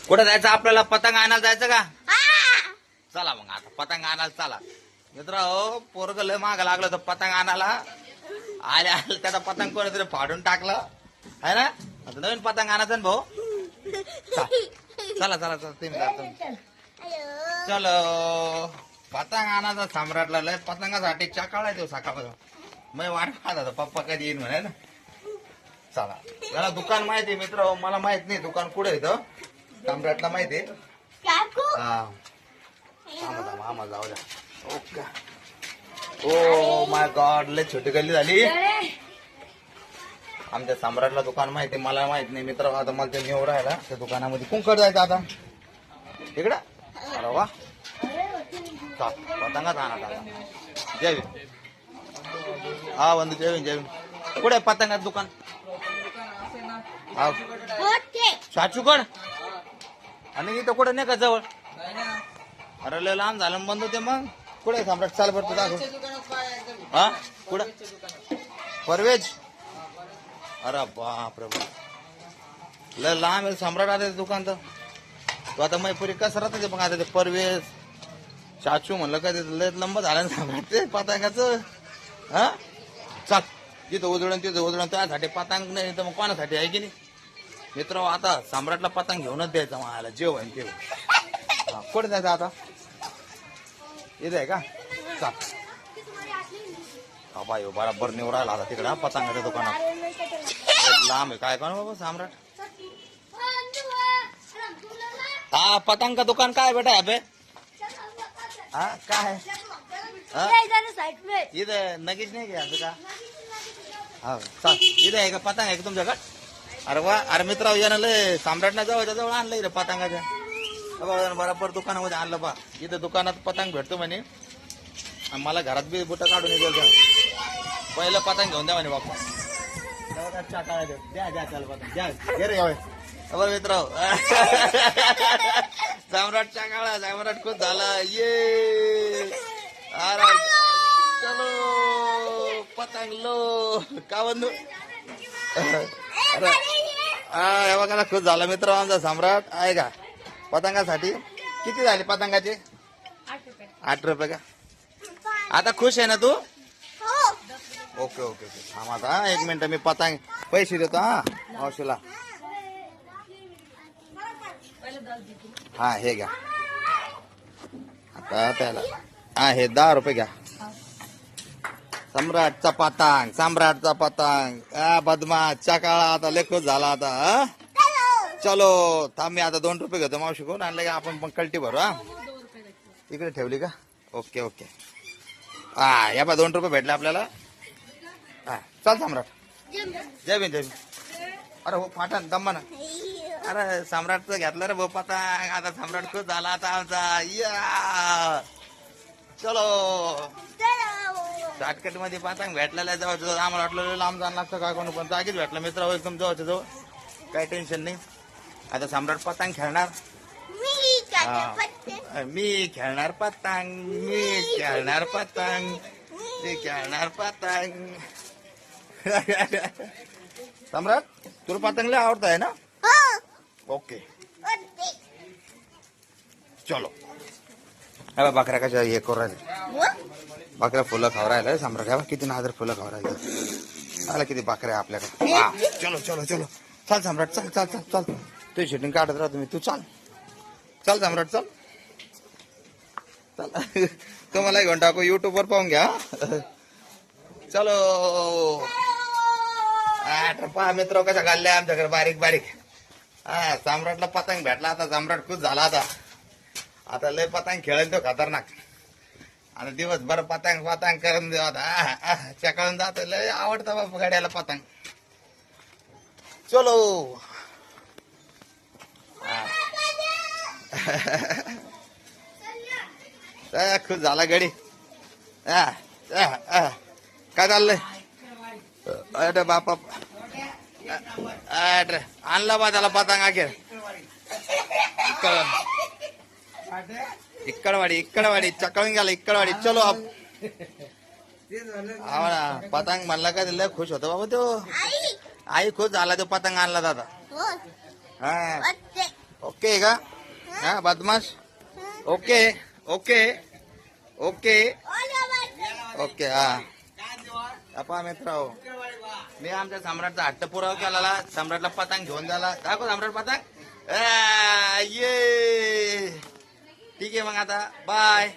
कुठं जायचं आपल्याला? पतंग आणायला जायचं का? चला मग आता पतंग आणायला चला. मित्र हो, पोरग लय माग लागलं तर पतंग आणायला आले आले त्याचा पतंग कोणीतरी फाडून टाकलं है ना. आता नवीन पतंग आणायचं ना भाऊ. चला चला चला तुम्ही चलो पतंग आणायचा. सम्राटला लय पतंगासाठी चकाळा देऊ सकाळपासून. मी वाट पाहत होतो पप्पा कधी येईन म्हणे ना. चला मला दुकान माहिती मित्र हो, मला माहित नाही दुकान कुठे येतं. सम्राटला माहिती आहे. हा मामा जाऊ द्या. ओके. ओ माय गॉड लय छोटी गल्ली झाली. आमच्या सम्राटला दुकान माहिती मला माहित नाही मित्र. आता मला ते निवड राहिला त्या दुकानामध्ये कुंकड जायचं आता इकडं. अरे वा पतंगाच आणा आता. जय हा बंधू जय जय. कुठे पतंगात दुकान? हा साचूकड. आणि इथं कुठं नाही का जवळ? अरे लय लांब झालं बंधू ते. मग कुठे सम्राट चाल बरं दाखव. हा कुठं? परवेज. अरे बाप रे बाप लय लांब आहे सम्राट. आता दुकान तर तो आता मैपुरी कसं राहतं ते. मग आता ते परवेज चाचू म्हणलं का ते लय लंब झालं ना सम्राट ते पतंगाचं. हा चल जिथं उजळण तिथं उजळण. त्यासाठी पतंग नाही तर मग कोणासाठी आहे की नाही मित्र. आता सम्राटला पतंग घेऊनच द्यायचा मला जेव आहे ते. कुठे जायचं आता? इथे आहे का? चल बाबा बराबर निवडायला आला तिकडे पतंगाच्या दुकानात. लांब आहे काय कोण बाबा सम्राट. हा पतंग का दुकान काय बेटा अबे? हा काय इथं नगीच नाही घ्यायचं का? हा चल इथे आहे का पतंग आहे का तुमच्याकडे? अरे वा. अरे मित्र यानं लय सम्राटना जवळच्या जवळ आणलं इथं पतंगाच्या. बरोबर दुकानामध्ये आणलं बा. इथं दुकानात पतंग भेटतो म्हणे. मला घरात बी बुट काढून येतो. पहिलं पतंग घेऊन द्या म्हणे बाप्पा. द्या द्या चल पतंग द्या घे रे बरं मित्र. सम्राटच्या काळा सम्राट खूप झाला. ये अरे चलो पतंग लो का बंधू. अरे हा बघा खुश झाला मित्र आमचा सम्राट आहे का. पतंगासाठी किती झाले पतंगाचे? 8 रुपये का? आता खुश आहे ना तू? ओके ओके थांब आता 1 मिनिट मी पतंग पैसे देतो हा मावशीला. हा हे घ्या आता त्याला. हा हे 10 रुपये घ्या. सम्राटचा पतंग सम्राटचा पतंग. बदमाश चकाळा आता लय खुश झाला आता. चलो थांब मी आता 2 रुपये घेतो मावशी कोण आणलं का आपण पण कल्टी भरू. हा इकडे ठेवली का? Okay okay. हा या बा 2 रुपये भेटले आपल्याला. हा चल सम्राट जय भीम जय भीम. अरे हो फाटा दम्मा ना. अरे सम्राटचं घेतलं रे भाऊ पतंग. आता सम्राट खूप झाला आता आमचा. या चलो शॉर्टकट मध्ये पतंग भेटलेला आहे जवळ. आम्हाला वाटलं लांब जाणं लागतं काय कोण पण जागीच भेटलं मित्र एकदम जवळच्या जवळ. काही टेन्शन नाही. आता सम्राट पतंग खेळणार. मी खेळणार पतंग मी खेळणार पतंग मी खेळणार पतंग. सम्राट तुला पतंग लय आवडत आहे ना? ओके चलो. अरे बकऱ्या कशा हे करू राहिले. बकऱ्या फुलं खाऊ राहिलं सम्राट. किती नादर फुलं खाऊ राहिले. आला किती बकऱ्या आपल्याकडे. चलो चलो चलो चल सम्राट चल चल चल चल. तू शूटिंग काढत राहा तुम्ही. तू चल चल सम्राट चल चल. तुम्हाला घेऊन टाकू युट्यूब वर पाहून घ्या. चलो पहा मित्र कशा घालल्या आमच्याकडे बारीक बारीक. हा सम्राटला पतंग भेटला. आता सम्राट खुश झाला. आता लय पतंग खेळेल तो खतरनाक. आता दिवसभर पतंग पतंग करून देऊ. आता चकाळून जात लय आवडतं बाबा गाड्याला पतंग. चलो खुश झाला गडी. काय चाललंय? अरे बापा आणला बा त्याला पतंग अखेर. इकडवाडी चकळून गेला इकडवाडी. चलो आप पतंग म्हणला का लय खुश होतो बाबा तो. आई खुश झाला तो पतंग आणला दादा. हा ओके का हा बदमाश ओके ओके ओके ओके हा पहा मित्र हो मी आमच्या सम्राटचा हट्ट पुरावा केला सम्राटला पतंग घेऊन झाला दाखव सम्राट पतंग ये ठीक आहे मग आता बाय